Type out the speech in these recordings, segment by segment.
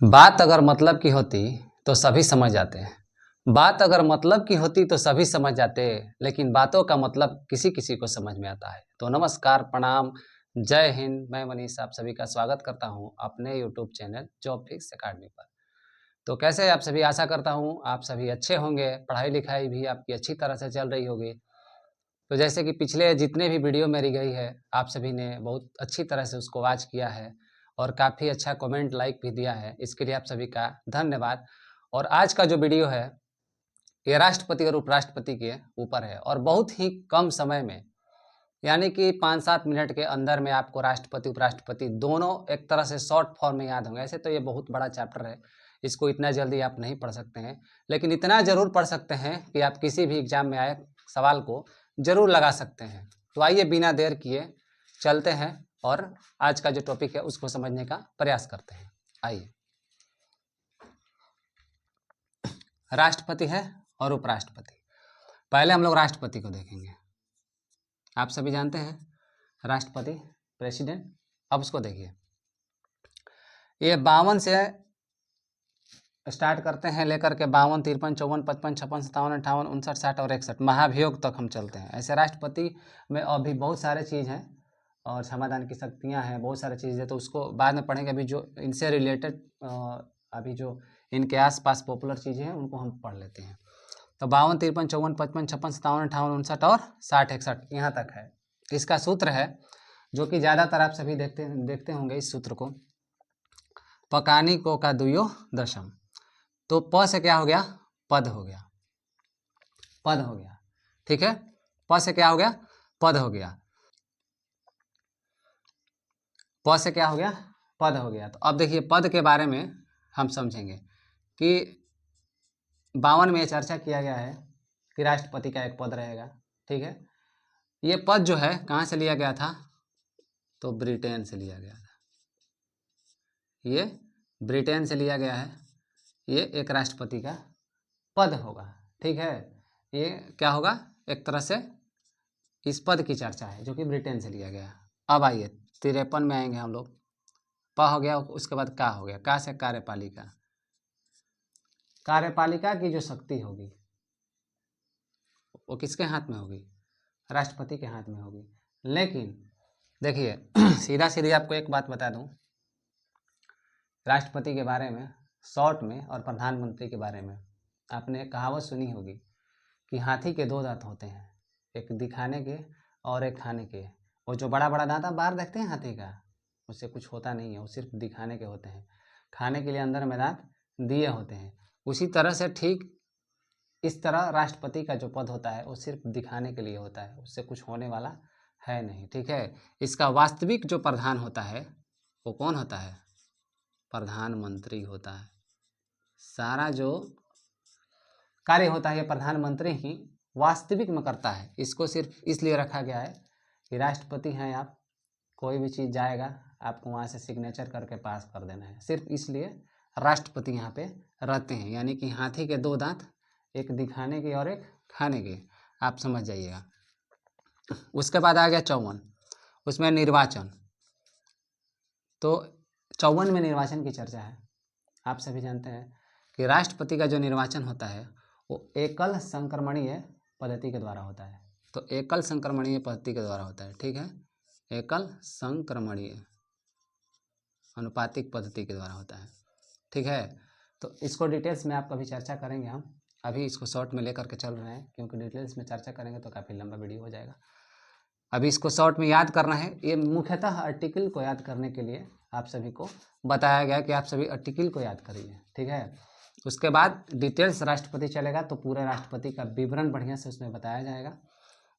बात अगर मतलब की होती तो सभी समझ जाते। बात अगर मतलब की होती तो सभी समझ जाते, लेकिन बातों का मतलब किसी किसी को समझ में आता है। तो नमस्कार, प्रणाम, जय हिंद। मैं मनीष आप सभी का स्वागत करता हूं अपने YouTube channel job fix academy पर। तो कैसे आप सभी, आशा करता हूं आप सभी अच्छे होंगे, पढ़ाई लिखाई भी आपकी अच्छी तरह से चल रही होगी। तो जैसे कि पिछले जितने भी वीडियो मेरी गई है, आप सभी ने बहुत अच्छी तरह से उसको वॉच किया है और काफ़ी अच्छा कमेंट लाइक भी दिया है। इसके लिए आप सभी का धन्यवाद। और आज का जो वीडियो है ये राष्ट्रपति और उपराष्ट्रपति के ऊपर है और बहुत ही कम समय में, यानी कि 5-7 मिनट के अंदर में आपको राष्ट्रपति उपराष्ट्रपति दोनों एक तरह से शॉर्ट फॉर्म में याद होंगे। ऐसे तो ये बहुत बड़ा चैप्टर है, इसको इतना जल्दी आप नहीं पढ़ सकते हैं, लेकिन इतना ज़रूर पढ़ सकते हैं कि आप किसी भी एग्जाम में आए सवाल को ज़रूर लगा सकते हैं। तो आइए बिना देर किए चलते हैं और आज का जो टॉपिक है उसको समझने का प्रयास करते हैं। आइए, राष्ट्रपति है और उपराष्ट्रपति। पहले हम लोग राष्ट्रपति को देखेंगे। आप सभी जानते हैं राष्ट्रपति, प्रेसिडेंट। अब उसको देखिए, ये 52 से स्टार्ट करते हैं लेकर के 52, 53, 54, 55, 56, 57, 58, 59, 60 और 61 महाभियोग तक हम चलते हैं। ऐसे राष्ट्रपति में अभी बहुत सारे चीज़ हैं और समाधान की शक्तियां हैं, बहुत सारे चीज़ें, तो उसको बाद में पढ़ेंगे। अभी जो इनसे रिलेटेड अभी जो इनके आसपास पॉपुलर चीज़ें हैं उनको हम पढ़ लेते हैं। तो 52, 53, 54, 55, 56, 57, 58, 59 और 60, 61 यहाँ तक है। इसका सूत्र है जो कि ज़्यादातर आप सभी देखते होंगे इस सूत्र को, पकानी को का दुयो दशम। तो प से क्या हो गया, पद हो गया, पद हो गया। ठीक है, प से क्या हो गया, पद हो गया, प से क्या हो गया, पद हो गया। तो अब देखिए पद के बारे में हम समझेंगे कि 52 में चर्चा किया गया है कि राष्ट्रपति का एक पद रहेगा। ठीक है, ये पद जो है कहाँ से लिया गया था, तो ब्रिटेन से लिया गया था। ये ब्रिटेन से लिया गया है। ये एक राष्ट्रपति का पद होगा। ठीक है, ये क्या होगा, एक तरह से इस पद की चर्चा है जो कि ब्रिटेन से लिया गया है। अब आइए 53 में आएंगे हम लोग। प हो गया, उसके बाद का हो गया, का से कार्यपालिका। कार्यपालिका की जो शक्ति होगी वो किसके हाथ में होगी, राष्ट्रपति के हाथ में होगी। लेकिन देखिए सीधा सीधी आपको एक बात बता दूं राष्ट्रपति के बारे में शॉर्ट में और प्रधानमंत्री के बारे में। आपने कहावत सुनी होगी कि हाथी के 2 दांत होते हैं, एक दिखाने के और एक खाने के। और जो बड़ा बड़ा दांत आप बाहर देखते हैं हाथी का, उससे कुछ होता नहीं है, वो सिर्फ दिखाने के होते हैं। खाने के लिए अंदर में दांत दिए होते हैं। उसी तरह से ठीक इस तरह राष्ट्रपति का जो पद होता है वो सिर्फ दिखाने के लिए होता है, उससे कुछ होने वाला है नहीं। ठीक है, इसका वास्तविक जो प्रधान होता है वो कौन होता है, प्रधानमंत्री होता है। सारा जो कार्य होता है ये प्रधानमंत्री ही वास्तविक में करता है। इसको सिर्फ इसलिए रखा गया है कि राष्ट्रपति हैं आप, कोई भी चीज़ जाएगा आपको वहाँ से सिग्नेचर करके पास कर देना है, सिर्फ इसलिए राष्ट्रपति यहाँ पे रहते हैं। यानी कि हाथी के 2 दांत, एक दिखाने के और एक खाने के, आप समझ जाइएगा। उसके बाद आ गया 54, उसमें निर्वाचन। तो 54 में निर्वाचन की चर्चा है। आप सभी जानते हैं कि राष्ट्रपति का जो निर्वाचन होता है वो एकल संक्रमणीय पद्धति के द्वारा होता है। तो एकल संक्रमणीय पद्धति के द्वारा होता है। ठीक है, एकल संक्रमणीय अनुपातिक पद्धति के द्वारा होता है। ठीक है, तो इसको डिटेल्स में आप कभी चर्चा करेंगे। हम अभी इसको शॉर्ट में लेकर के चल रहे हैं, क्योंकि डिटेल्स में चर्चा करेंगे तो काफ़ी लंबा वीडियो हो जाएगा। अभी इसको शॉर्ट में याद करना है। ये मुख्यतः आर्टिकल को याद करने के लिए आप सभी को बताया गया कि आप सभी आर्टिकल को याद करिए। ठीक है, उसके बाद डिटेल्स राष्ट्रपति चलेगा तो पूरे राष्ट्रपति का विवरण बढ़िया से उसमें बताया जाएगा।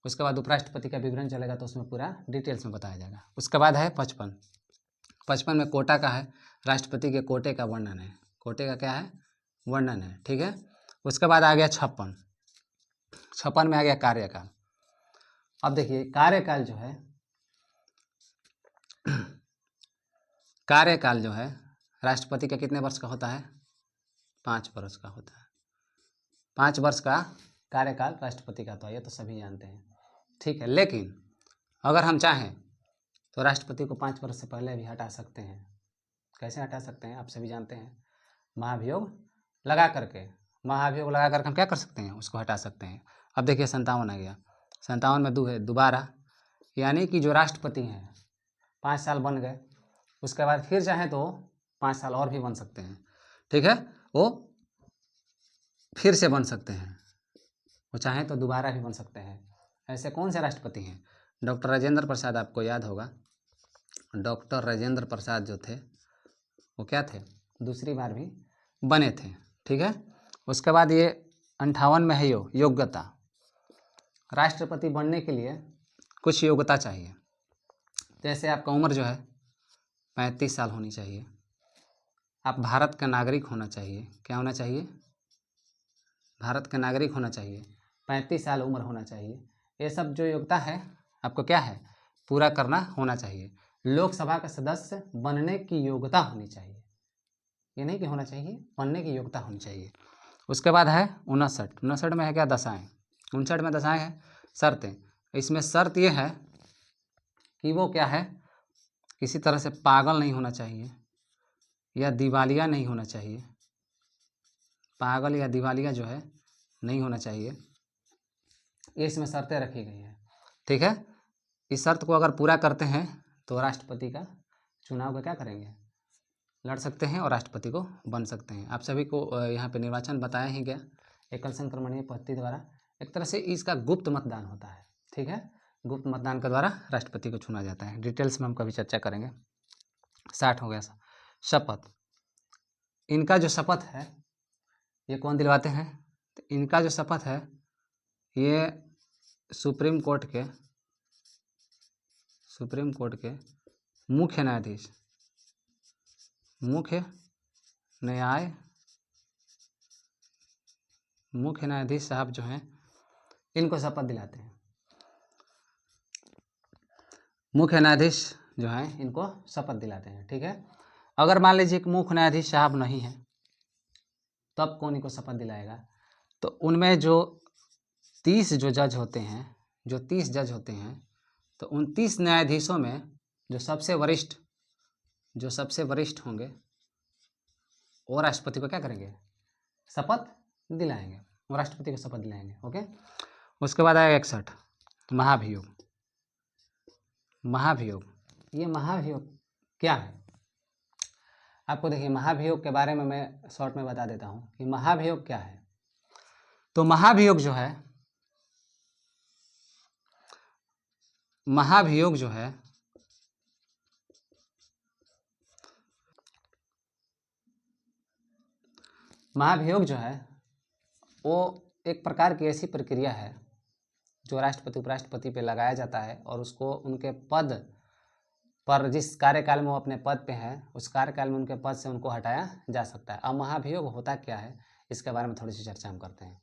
उसके बाद उपराष्ट्रपति का विवरण चलेगा तो उसमें पूरा डिटेल्स में बताया जाएगा। उसके बाद है 55 में कोटा का है, राष्ट्रपति के कोटे का वर्णन है। कोटे का क्या है, वर्णन है। ठीक है, उसके बाद आ गया 56 में आ गया कार्यकाल। अब देखिए कार्यकाल जो है कार्यकाल जो है राष्ट्रपति का कितने वर्ष का होता है, 5 वर्ष का होता है। 5 वर्ष का कार्यकाल राष्ट्रपति का, तो ये तो सभी जानते हैं। ठीक है, लेकिन अगर हम चाहें तो राष्ट्रपति को 5 वर्ष से पहले भी हटा सकते हैं। कैसे हटा सकते हैं आप सभी जानते हैं, महाभियोग लगा करके। महाभियोग लगा करके हम क्या कर सकते हैं, उसको हटा सकते हैं। अब देखिए 57 आ गया, 57 में दोबारा, यानी कि जो राष्ट्रपति हैं 5 साल बन गए, उसके बाद फिर चाहें तो 5 साल और भी बन सकते हैं, ठीक है, वो फिर से बन सकते हैं, वो चाहें तो दोबारा भी बन सकते हैं। ऐसे कौन से राष्ट्रपति हैं? डॉक्टर राजेंद्र प्रसाद, आपको याद होगा, डॉक्टर राजेंद्र प्रसाद जो थे वो क्या थे, दूसरी बार भी बने थे, ठीक है। उसके बाद ये 58 में है योग्यता, राष्ट्रपति बनने के लिए कुछ योग्यता चाहिए। जैसे आपका उम्र जो है 35 साल होनी चाहिए, आप भारत का नागरिक होना चाहिए। क्या होना चाहिए? भारत का नागरिक होना चाहिए, 35 साल उम्र होना चाहिए। ये सब जो योग्यता है आपको क्या है, पूरा करना होना चाहिए। लोकसभा का सदस्य बनने की योग्यता होनी चाहिए, ये नहीं कि होना चाहिए, बनने की योग्यता होनी चाहिए। उसके बाद है 59 में है क्या, दशाएं। 59 में दशाएं है, शर्तें। इसमें शर्त ये है कि वो क्या है, किसी तरह से पागल नहीं होना चाहिए या दिवालिया नहीं होना चाहिए, पागल या दिवालिया जो है नहीं होना चाहिए, ये इसमें शर्तें रखी गई हैं, ठीक है। इस शर्त को अगर पूरा करते हैं तो राष्ट्रपति का चुनाव का क्या करेंगे, लड़ सकते हैं और राष्ट्रपति को बन सकते हैं। आप सभी को यहाँ पे निर्वाचन बताया ही गया, एकल संक्रमणीय पद्धति द्वारा। एक तरह से इसका गुप्त मतदान होता है, ठीक है, गुप्त मतदान के द्वारा राष्ट्रपति को चुना जाता है। डिटेल्स में हम कभी चर्चा करेंगे। 60 हो गया। शपथ, इनका जो शपथ है ये कौन दिलवाते हैं, तो इनका जो शपथ है ये सुप्रीम कोर्ट के मुख्य न्यायाधीश, मुख्य न्यायाधीश साहब जो हैं इनको शपथ दिलाते हैं। मुख्य न्यायाधीश जो हैं इनको शपथ दिलाते हैं, ठीक है। अगर मान लीजिए कि मुख्य न्यायाधीश साहब नहीं है तब कौन इनको शपथ दिलाएगा, तो उनमें जो 30 जो जज होते हैं, जो 30 जज होते हैं, तो उन 30 न्यायाधीशों में जो सबसे वरिष्ठ होंगे वो राष्ट्रपति को क्या करेंगे, शपथ दिलाएंगे, वो राष्ट्रपति को शपथ दिलाएंगे, ओके। उसके बाद आएगा 61 महाभियोग। ये महाभियोग क्या है, आपको देखिए महाभियोग के बारे में मैं शॉर्ट में बता देता हूँ कि महाभियोग क्या है। तो महाभियोग जो है वो एक प्रकार की ऐसी प्रक्रिया है जो राष्ट्रपति उपराष्ट्रपति पे लगाया जाता है और उसको उनके पद पर, जिस कार्यकाल में वो अपने पद पे हैं, उस कार्यकाल में उनके पद से उनको हटाया जा सकता है। अब महाभियोग होता क्या है इसके बारे में थोड़ी सी चर्चा हम करते हैं।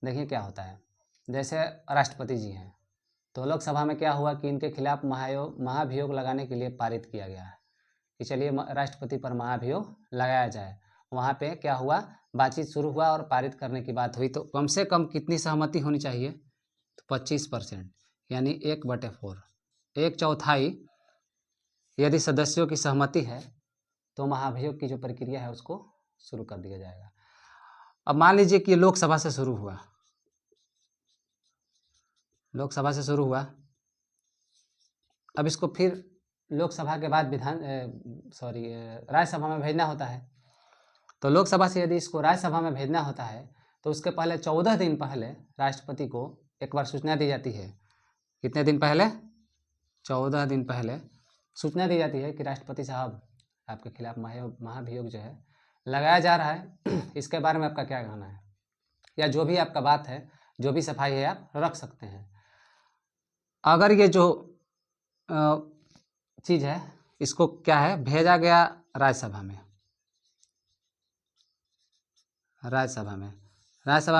देखिए क्या होता है, जैसे राष्ट्रपति जी हैं तो लोकसभा में क्या हुआ कि इनके खिलाफ महाभियोग लगाने के लिए पारित किया गया है कि चलिए राष्ट्रपति पर महाभियोग लगाया जाए। वहाँ पे क्या हुआ, बातचीत शुरू हुआ और पारित करने की बात हुई, तो कम से कम कितनी सहमति होनी चाहिए, तो 25%, यानी 1/4, 1/4 यदि सदस्यों की सहमति है तो महाभियोग की जो प्रक्रिया है उसको शुरू कर दिया जाएगा। अब मान लीजिए कि लोकसभा से शुरू हुआ, अब इसको फिर लोकसभा के बाद राज्यसभा में भेजना होता है। तो लोकसभा से यदि इसको राज्यसभा में भेजना होता है तो उसके पहले 14 दिन पहले राष्ट्रपति को एक बार सूचना दी जाती है। कितने दिन पहले? 14 दिन पहले सूचना दी जाती है कि राष्ट्रपति साहब आपके खिलाफ महाभियोग जो है लगाया जा रहा है, इसके बारे में आपका क्या कहना है, या जो भी आपका बात है, जो भी सफाई है आप रख सकते हैं। अगर ये जो चीज़ है इसको क्या है, भेजा गया राज्यसभा में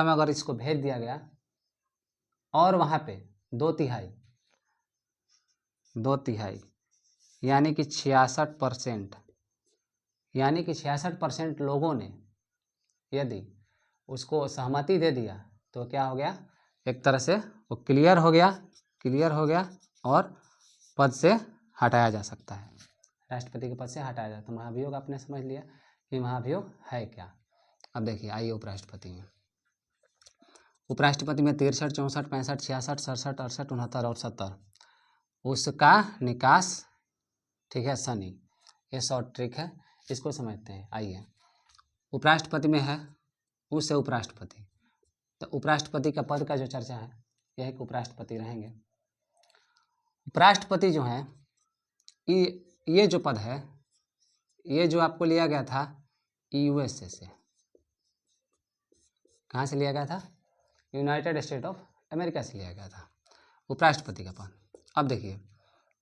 अगर इसको भेज दिया गया और वहाँ पे 2/3 यानी कि 66% लोगों ने यदि उसको सहमति दे दिया तो क्या हो गया, एक तरह से वो क्लियर हो गया और पद से हटाया जा सकता है। राष्ट्रपति के पद से हटाया जाए। तो महाभियोग आपने समझ लिया कि महाभियोग है क्या। अब देखिए आइए उपराष्ट्रपति में। उपराष्ट्रपति में 63, 64, 65, 66, 67, 68, 69 और 70 उसका निकास, ठीक है, शनि। ये शॉर्ट ट्रिक है, इसको समझते हैं। आइए, उपराष्ट्रपति में है उस उपराष्ट्रपति, तो उपराष्ट्रपति का पद का जो चर्चा है यह एक उपराष्ट्रपति रहेंगे। उपराष्ट्रपति जो है ये जो पद है ये जो आपको लिया गया था यूएसए से। कहाँ से लिया गया था? यूनाइटेड स्टेट ऑफ अमेरिका से लिया गया था उपराष्ट्रपति का पद। अब देखिए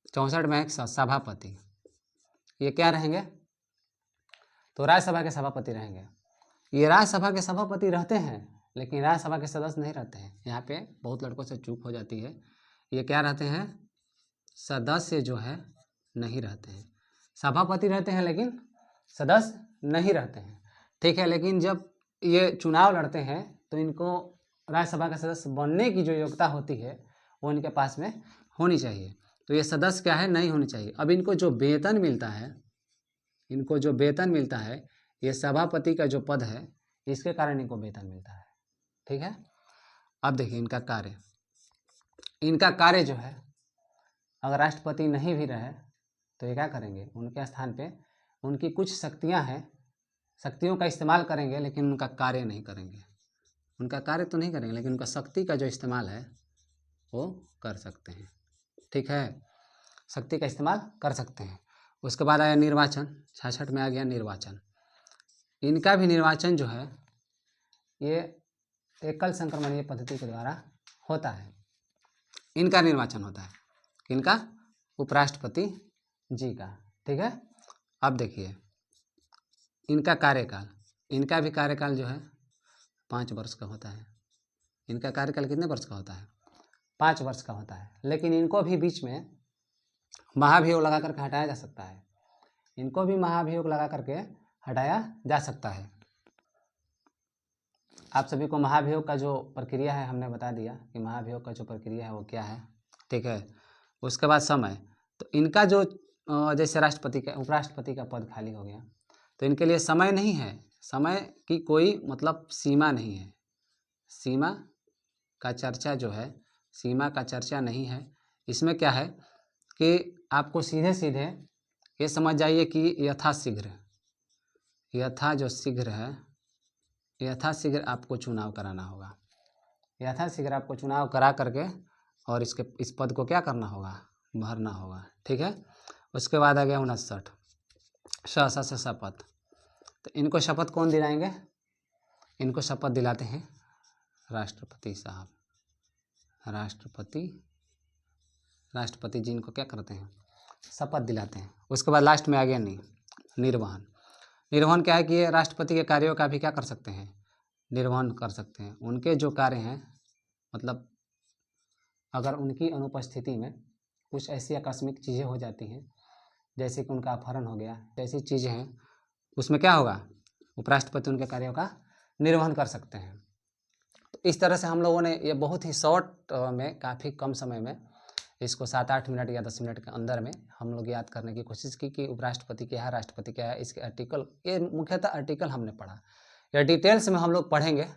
64 में सभापति, ये क्या रहेंगे? तो राज्यसभा के सभापति रहेंगे। ये राज्यसभा के सभापति रहते हैं लेकिन राज्यसभा के सदस्य नहीं रहते हैं। यहाँ पे बहुत लड़कों से चूक हो जाती है। ये क्या रहते हैं? सदस्य जो है नहीं रहते हैं। सभापति रहते हैं लेकिन सदस्य नहीं रहते हैं, ठीक है। लेकिन जब ये चुनाव लड़ते हैं तो इनको राज्यसभा का सदस्य बनने की जो योग्यता होती है वो इनके पास में होनी चाहिए। तो ये सदस्य क्या है? नहीं होनी चाहिए। अब इनको जो वेतन मिलता है, ये सभापति का जो पद है इसके कारण इनको वेतन मिलता है, ठीक है। अब देखिए इनका कार्य जो है, अगर राष्ट्रपति नहीं भी रहे तो ये क्या करेंगे? उनके स्थान पे उनकी कुछ शक्तियां हैं, शक्तियों का इस्तेमाल करेंगे लेकिन उनका कार्य नहीं करेंगे। उनका कार्य तो नहीं करेंगे लेकिन उनका शक्ति का जो इस्तेमाल है वो कर सकते हैं, ठीक है। शक्ति का इस्तेमाल कर सकते हैं। उसके बाद आया निर्वाचन। 66 में आ गया निर्वाचन। इनका भी निर्वाचन जो है ये एकल संक्रमणीय पद्धति के द्वारा होता है। इनका निर्वाचन होता है किनका? उपराष्ट्रपति जी का, ठीक है। अब देखिए इनका कार्यकाल, इनका भी कार्यकाल जो है 5 वर्ष का होता है। इनका कार्यकाल कितने वर्ष का होता है? 5 वर्ष का होता है। लेकिन इनको भी बीच में महाभियोग लगा करके हटाया जा सकता है। इनको भी महाभियोग लगा करके हटाया जा सकता है। आप सभी को महाभियोग का जो प्रक्रिया है हमने बता दिया कि महाभियोग का जो प्रक्रिया है वो क्या है, ठीक है। उसके बाद समय, तो इनका जो जैसे राष्ट्रपति का उपराष्ट्रपति का पद खाली हो गया तो इनके लिए समय नहीं है। समय की कोई मतलब सीमा नहीं है। सीमा का चर्चा नहीं है। इसमें क्या है कि आपको सीधे सीधे ये समझ जाइए कि यथाशीघ्र आपको चुनाव कराना होगा। यथाशीघ्र आपको चुनाव करा करके और इस पद को क्या करना होगा? भरना होगा, ठीक है। उसके बाद आ गया 59 से शपथ। तो इनको शपथ कौन दिलाएंगे? इनको शपथ दिलाते हैं राष्ट्रपति साहब। राष्ट्रपति जी इनको क्या करते हैं? शपथ दिलाते हैं। उसके बाद लास्ट में आ गया निर्वहन। निर्वहन क्या है कि ये राष्ट्रपति के कार्यों का भी क्या कर सकते हैं? निर्वहन कर सकते हैं। उनके जो कार्य हैं, मतलब अगर उनकी अनुपस्थिति में कुछ ऐसी आकस्मिक चीज़ें हो जाती हैं जैसे कि उनका अपहरण हो गया, ऐसी चीज़ें हैं, उसमें क्या होगा? उपराष्ट्रपति उनके कार्यों का निर्वहन कर सकते हैं। तो इस तरह से हम लोगों ने ये बहुत ही शॉर्ट में, काफ़ी कम समय में इसको 7-8 मिनट या 10 मिनट के अंदर में हम लोग याद करने की कोशिश की कि उपराष्ट्रपति क्या है, राष्ट्रपति क्या है, इसके आर्टिकल, ये मुख्यतः आर्टिकल हमने पढ़ा। या डिटेल्स में हम लोग पढ़ेंगे।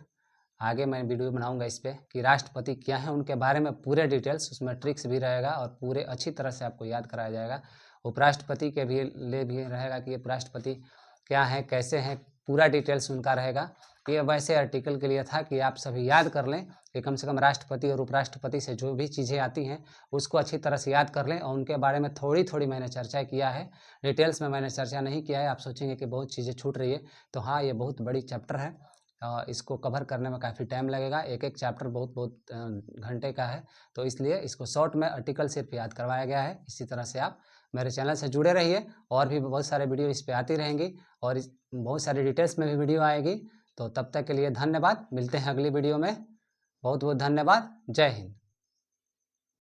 आगे मैं वीडियो बनाऊंगा इस पर कि राष्ट्रपति क्या है, उनके बारे में पूरे डिटेल्स, उसमें ट्रिक्स भी रहेगा और पूरे अच्छी तरह से आपको याद कराया जाएगा। उपराष्ट्रपति के भी लिए भी रहेगा कि उपराष्ट्रपति क्या है, कैसे हैं, पूरा डिटेल्स उनका रहेगा। ये वैसे आर्टिकल के लिए था कि आप सभी याद कर लें कि कम से कम राष्ट्रपति और उपराष्ट्रपति से जो भी चीज़ें आती हैं उसको अच्छी तरह से याद कर लें। और उनके बारे में थोड़ी थोड़ी मैंने चर्चा किया है, डिटेल्स में मैंने चर्चा नहीं किया है। आप सोचेंगे कि बहुत चीज़ें छूट रही है, तो हाँ, ये बहुत बड़ी चैप्टर है। इसको कवर करने में काफ़ी टाइम लगेगा। एक एक चैप्टर बहुत घंटे का है, तो इसलिए इसको शॉर्ट में आर्टिकल सिर्फ याद करवाया गया है। इसी तरह से आप मेरे चैनल से जुड़े रहिए, और भी बहुत सारे वीडियो इस पर आती रहेंगी और बहुत सारी डिटेल्स में भी वीडियो आएगी। तो तब तक के लिए धन्यवाद। मिलते हैं अगली वीडियो में। बहुत बहुत धन्यवाद। जय हिंद।